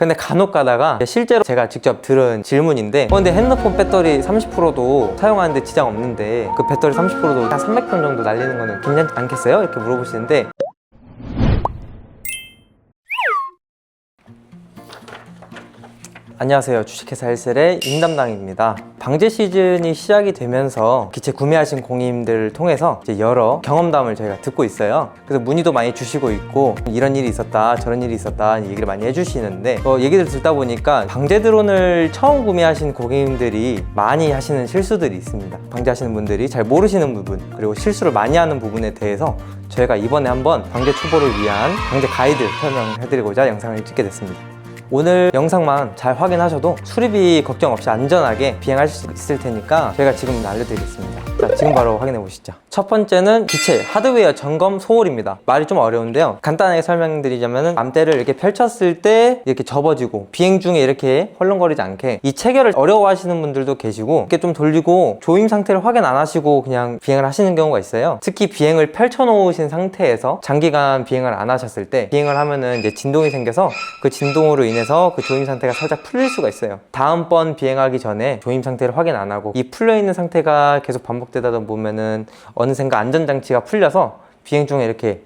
근데 간혹 가다가 실제로 제가 직접 들은 질문인데 근데 핸드폰 배터리 30%도 사용하는데 지장 없는데 그 배터리 30%도 한 300번 정도 날리는 거는 괜찮지 않겠어요? 이렇게 물어보시는데, 안녕하세요. 주식회사 헬셀의 임담당입니다. 방제 시즌이 시작이 되면서 기체 구매하신 고객님들을 통해서 이제 여러 경험담을 저희가 듣고 있어요. 그래서 문의도 많이 주시고 있고, 이런 일이 있었다 저런 일이 있었다 얘기를 많이 해주시는데, 얘기를 듣다 보니까 방제 드론을 처음 구매하신 고객님들이 많이 하시는 실수들이 있습니다. 방제하시는 분들이 잘 모르시는 부분, 그리고 실수를 많이 하는 부분에 대해서 저희가 이번에 한번 방제 초보를 위한 방제 가이드 설명해드리고자 영상을 찍게 됐습니다. 오늘 영상만 잘 확인하셔도 수리비 걱정 없이 안전하게 비행하실 수 있을 테니까 제가 지금 알려드리겠습니다. 자, 지금 바로 확인해 보시죠. 첫 번째는 기체 하드웨어 점검 소홀입니다. 말이 좀 어려운데요, 간단하게 설명드리자면 암대를 이렇게 펼쳤을 때 이렇게 접어지고 비행 중에 이렇게 헐렁거리지 않게, 이 체결을 어려워하시는 분들도 계시고, 이렇게 좀 돌리고 조임 상태를 확인 안 하시고 그냥 비행을 하시는 경우가 있어요. 특히 비행을 펼쳐 놓으신 상태에서 장기간 비행을 안 하셨을 때 비행을 하면은 이제 진동이 생겨서 그 진동으로 인해서 그 조임 상태가 살짝 풀릴 수가 있어요. 다음번 비행하기 전에 조임 상태를 확인 안 하고 이 풀려 있는 상태가 계속 반복되다 보면은 어느샌가 안전장치가 풀려서 비행 중에 이렇게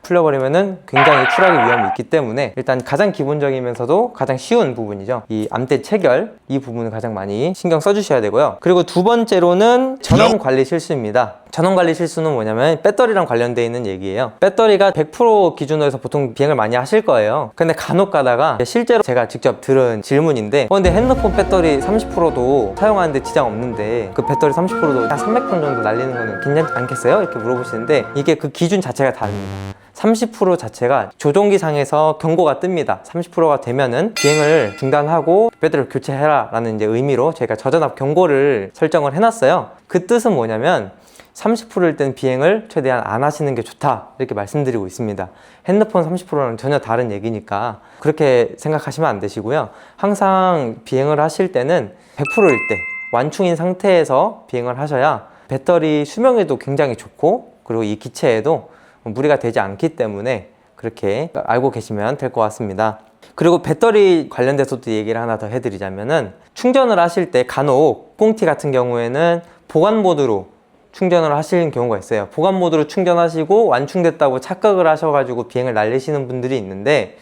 풀려버리면은 굉장히 추락의 위험이 있기 때문에, 일단 가장 기본적이면서도 가장 쉬운 부분이죠. 이 암대 체결, 이 부분을 가장 많이 신경 써주셔야 되고요. 그리고 두 번째로는 전원 관리 실수입니다. 전원 관리 실수는 뭐냐면 배터리랑 관련되어 있는 얘기예요. 배터리가 100% 기준으로 해서 보통 비행을 많이 하실 거예요. 근데 간혹 가다가 실제로 제가 직접 들은 질문인데 근데 핸드폰 배터리 30%도 사용하는데 지장 없는데 그 배터리 30%도 한 300번 정도 날리는 거는 괜찮지 않겠어요? 이렇게 물어보시는데, 이게 그 기준 자체가 다릅니다. 30% 자체가 조종기 상에서 경고가 뜹니다. 30%가 되면은 비행을 중단하고 배터리를 교체해라 라는 이제 의미로 저희가 저전압 경고를 설정을 해놨어요. 그 뜻은 뭐냐면 30%일 땐 비행을 최대한 안 하시는 게 좋다, 이렇게 말씀드리고 있습니다. 핸드폰 30%는 전혀 다른 얘기니까 그렇게 생각하시면 안 되시고요. 항상 비행을 하실 때는 100%일 때 완충인 상태에서 비행을 하셔야 배터리 수명에도 굉장히 좋고, 그리고 이 기체에도 무리가 되지 않기 때문에 그렇게 알고 계시면 될 것 같습니다. 그리고 배터리 관련돼서도 얘기를 하나 더 해드리자면은, 충전을 하실 때 간혹 꽁티 같은 경우에는 보관 모드로 충전을 하시는 경우가 있어요. 보관 모드로 충전하시고 완충됐다고 착각을 하셔가지고 비행을 날리시는 분들이 있는데,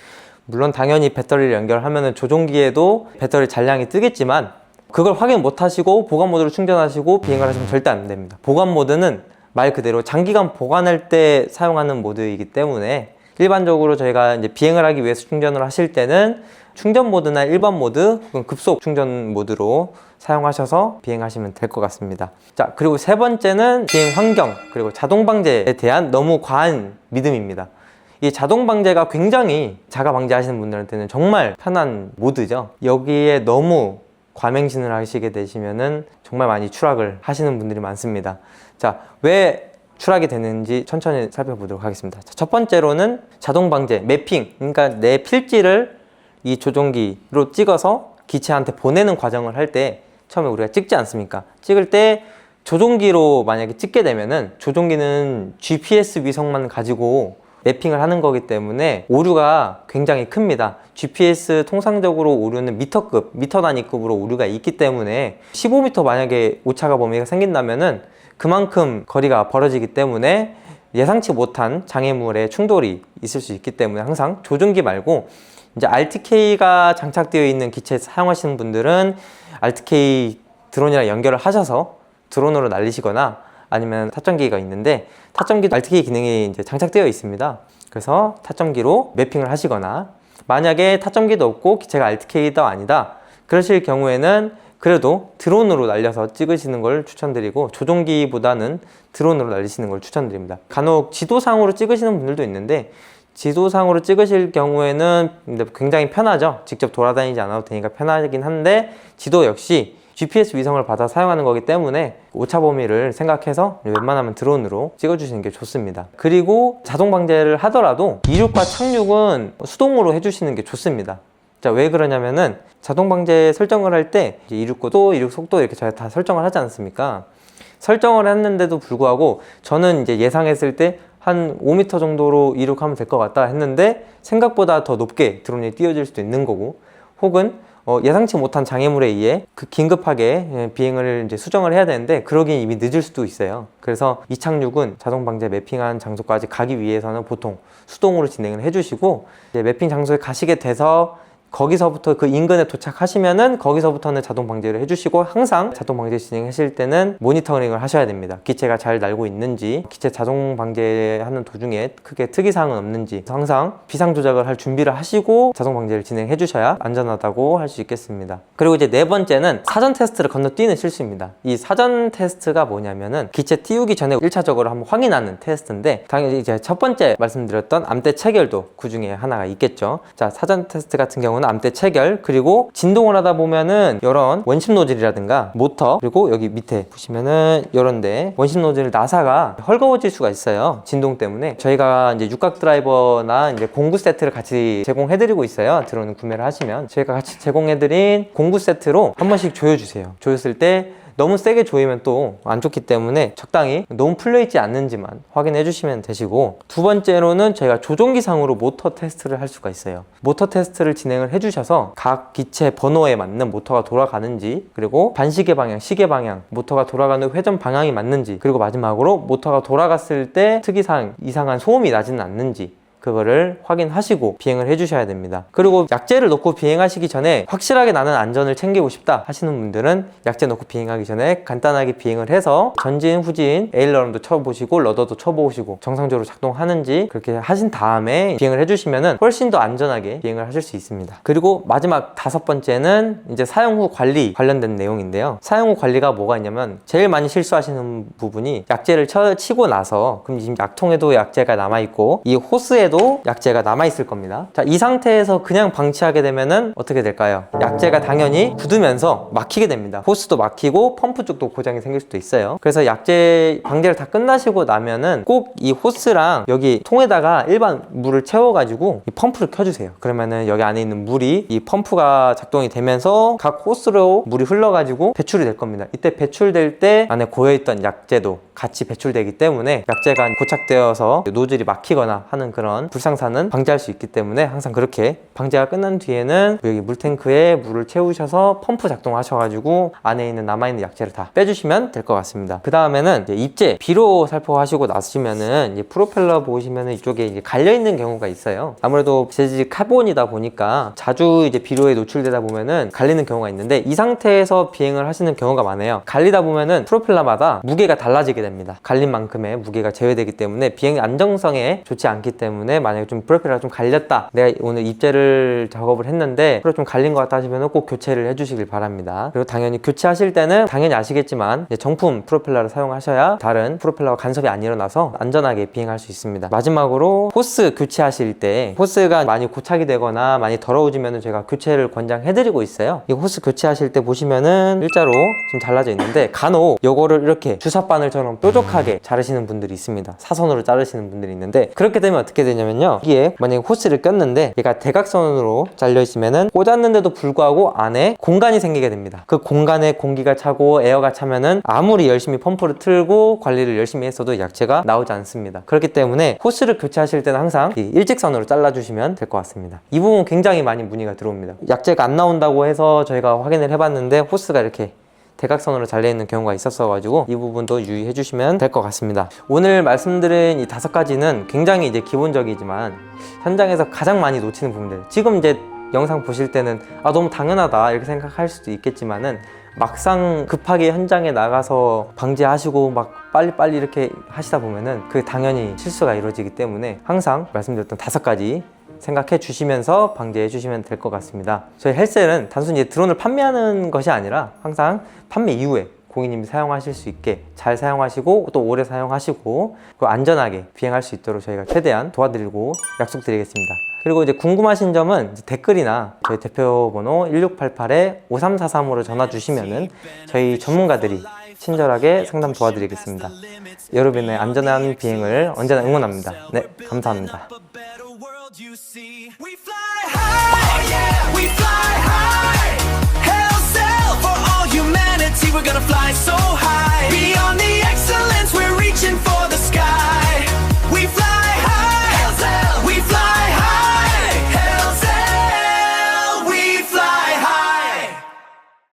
물론 당연히 배터리를 연결하면은 조종기에도 배터리 잔량이 뜨겠지만 그걸 확인 못 하시고 보관 모드로 충전하시고 비행을 하시면 절대 안 됩니다. 보관 모드는 말 그대로 장기간 보관할 때 사용하는 모드이기 때문에, 일반적으로 저희가 이제 비행을 하기 위해서 충전을 하실 때는 충전 모드나 일반 모드 혹은 급속 충전 모드로 사용하셔서 비행하시면 될 것 같습니다. 자, 그리고 세 번째는 비행 환경, 그리고 자동 방제에 대한 너무 과한 믿음입니다. 이 자동 방제가 굉장히 자가 방제하시는 분들한테는 정말 편한 모드죠. 여기에 너무 과맹신을 하시게 되시면은 정말 많이 추락을 하시는 분들이 많습니다. 자, 왜 추락이 되는지 천천히 살펴보도록 하겠습니다. 자, 첫 번째로는 자동 방제, 매핑, 그러니까 내 필지를 이 조종기로 찍어서 기체한테 보내는 과정을 할 때 처음에 우리가 찍지 않습니까? 찍을 때 조종기로 만약에 찍게 되면은 조종기는 GPS 위성만 가지고 매핑을 하는 거기 때문에 오류가 굉장히 큽니다. GPS 통상적으로 오류는 미터급, 미터 단위급으로 오류가 있기 때문에 15m 만약에 오차가 범위가 생긴다면은 그만큼 거리가 벌어지기 때문에 예상치 못한 장애물의 충돌이 있을 수 있기 때문에 항상 조종기 말고 이제 RTK가 장착되어 있는 기체 사용하시는 분들은 RTK 드론이랑 연결을 하셔서 드론으로 날리시거나, 아니면 타점기가 있는데 타점기도 RTK 기능이 이제 장착되어 있습니다. 그래서 타점기로 매핑을 하시거나, 만약에 타점기도 없고 기체가 RTK도 아니다 그러실 경우에는 그래도 드론으로 날려서 찍으시는 걸 추천드리고, 조종기보다는 드론으로 날리시는 걸 추천드립니다. 간혹 지도상으로 찍으시는 분들도 있는데, 지도상으로 찍으실 경우에는 굉장히 편하죠. 직접 돌아다니지 않아도 되니까 편하긴 한데, 지도 역시 GPS 위성을 받아 사용하는 거기 때문에 오차 범위를 생각해서 웬만하면 드론으로 찍어주시는 게 좋습니다. 그리고 자동 방제를 하더라도 이륙과 착륙은 수동으로 해주시는 게 좋습니다. 자, 왜 그러냐면은 자동 방제 설정을 할 때 이륙고도 이륙 속도 이렇게 저희가 다 설정을 하지 않습니까? 설정을 했는데도 불구하고 저는 이제 예상했을 때 한 5m 정도로 이륙하면 될 것 같다 했는데 생각보다 더 높게 드론이 띄워질 수도 있는 거고, 혹은 예상치 못한 장애물에 의해 긴급하게 비행을 이제 수정을 해야 되는데 그러기엔 이미 늦을 수도 있어요. 그래서 이착륙은 자동 방제 매핑한 장소까지 가기 위해서는 보통 수동으로 진행을 해주시고, 이제 매핑 장소에 가시게 돼서 거기서부터 그 인근에 도착하시면은 거기서부터는 자동 방제를 해주시고, 항상 자동 방제 진행하실 때는 모니터링을 하셔야 됩니다. 기체가 잘 날고 있는지, 기체 자동 방제하는 도중에 크게 특이사항은 없는지 항상 비상 조작을 할 준비를 하시고 자동 방제를 진행해 주셔야 안전하다고 할 수 있겠습니다. 그리고 이제 네 번째는 사전 테스트를 건너뛰는 실수입니다. 이 사전 테스트가 뭐냐면은 기체 띄우기 전에 1차적으로 한번 확인하는 테스트인데, 당연히 이제 첫 번째 말씀드렸던 암대 체결도 그 중에 하나가 있겠죠. 자, 사전 테스트 같은 경우는 암대 체결, 그리고 진동을 하다 보면은 이런 원심 노즐이라든가 모터, 그리고 여기 밑에 보시면은 이런데 원심 노즐 나사가 헐거워질 수가 있어요. 진동 때문에. 저희가 이제 육각 드라이버나 이제 공구 세트를 같이 제공해드리고 있어요. 드론을 구매를 하시면 저희가 같이 제공해드린 공구 세트로 한 번씩 조여주세요. 조였을 때 너무 세게 조이면 또 안 좋기 때문에 적당히 너무 풀려있지 않는지만 확인해 주시면 되시고, 두 번째로는 저희가 조종기상으로 모터 테스트를 할 수가 있어요. 모터 테스트를 진행을 해주셔서 각 기체 번호에 맞는 모터가 돌아가는지, 그리고 반시계 방향, 시계 방향, 모터가 돌아가는 회전 방향이 맞는지, 그리고 마지막으로 모터가 돌아갔을 때 특이사항, 이상한 소음이 나지는 않는지 그거를 확인하시고 비행을 해주셔야 됩니다. 그리고 약제를 놓고 비행하시기 전에 확실하게 나는 안전을 챙기고 싶다 하시는 분들은 약제 놓고 비행하기 전에 간단하게 비행을 해서 전진, 후진, 에일러런도 쳐보시고 러더도 쳐보시고 정상적으로 작동하는지 그렇게 하신 다음에 비행을 해주시면 훨씬 더 안전하게 비행을 하실 수 있습니다. 그리고 마지막 다섯 번째는 이제 사용 후 관리 관련된 내용인데요. 사용 후 관리가 뭐가 있냐면, 제일 많이 실수하시는 부분이 약제를 치고 나서, 그럼 지금 약통에도 약제가 남아있고 이 호스에도 약제가 남아있을 겁니다. 자, 이 상태에서 그냥 방치하게 되면은 어떻게 될까요? 약제가 당연히 굳으면서 막히게 됩니다. 호스도 막히고 펌프 쪽도 고장이 생길 수도 있어요. 그래서 약제 방제를 다 끝나시고 나면은 꼭 이 호스랑 여기 통에다가 일반 물을 채워가지고 이 펌프를 켜주세요. 그러면은 여기 안에 있는 물이 이 펌프가 작동이 되면서 각 호스로 물이 흘러가지고 배출이 될 겁니다. 이때 배출될 때 안에 고여있던 약제도 같이 배출되기 때문에 약제가 고착되어서 노즐이 막히거나 하는 그런 불상사는 방지할 수 있기 때문에 항상 그렇게 방제가 끝난 뒤에는 여기 물탱크에 물을 채우셔서 펌프 작동하셔가지고 안에 있는 남아있는 약제를 다 빼주시면 될 것 같습니다. 그 다음에는 입제, 비로 살포하시고 나시면은 이제 프로펠러 보시면은 이쪽에 이제 갈려있는 경우가 있어요. 아무래도 재질 카본이다 보니까 자주 이제 비료에 노출되다 보면은 갈리는 경우가 있는데, 이 상태에서 비행을 하시는 경우가 많아요. 갈리다 보면은 프로펠러마다 무게가 달라지게 됩니다. 갈린 만큼의 무게가 제외되기 때문에 비행 안정성에 좋지 않기 때문에, 만약에 좀 프로펠러가 좀 갈렸다, 내가 오늘 입제를 작업을 했는데 프로 좀 갈린 것 같다 하시면 꼭 교체를 해주시길 바랍니다. 그리고 당연히 교체하실 때는 당연히 아시겠지만 정품 프로펠러를 사용하셔야 다른 프로펠러와 간섭이 안 일어나서 안전하게 비행할 수 있습니다. 마지막으로 호스 교체하실 때, 호스가 많이 고착이 되거나 많이 더러워지면 제가 교체를 권장해드리고 있어요. 이 호스 교체하실 때 보시면은 일자로 좀 잘라져 있는데, 간혹 요거를 이렇게 주사바늘처럼 뾰족하게 자르시는 분들이 있습니다. 사선으로 자르시는 분들이 있는데, 그렇게 되면 어떻게 되냐면요, 여기에 만약에 호스를 꼈는데 얘가 대각선으로 잘려 있으면은 꽂았는데도 불구하고 안에 공간이 생기게 됩니다. 그 공간에 공기가 차고 에어가 차면은 아무리 열심히 펌프를 틀고 관리를 열심히 했어도 약제가 나오지 않습니다. 그렇기 때문에 호스를 교체하실 때는 항상 이 일직선으로 잘라주시면 될 것 같습니다. 이 부분 굉장히 많이 문의가 들어옵니다. 약제가 안 나온다고 해서 저희가 확인을 해봤는데 호스가 이렇게 대각선으로 잘려있는 경우가 있었어가지고 이 부분도 유의해 주시면 될 것 같습니다. 오늘 말씀드린 이 5가지는 굉장히 이제 기본적이지만 현장에서 가장 많이 놓치는 부분들, 지금 이제 영상 보실 때는 너무 당연하다 이렇게 생각할 수도 있겠지만은, 막상 급하게 현장에 나가서 방지하시고 막 빨리빨리 이렇게 하시다 보면은 그 당연히 실수가 이루어지기 때문에 항상 말씀드렸던 5가지 생각해 주시면서 방제해 주시면 될 것 같습니다. 저희 헬셀은 단순히 드론을 판매하는 것이 아니라 항상 판매 이후에 고객님이 사용하실 수 있게 잘 사용하시고 또 오래 사용하시고 그리고 안전하게 비행할 수 있도록 저희가 최대한 도와드리고 약속드리겠습니다. 그리고 이제 궁금하신 점은 이제 댓글이나 저희 대표 번호 1688-5343으로 전화 주시면은 저희 전문가들이 친절하게 상담 도와드리겠습니다. 여러분의 안전한 비행을 언제나 응원합니다. 네, 감사합니다.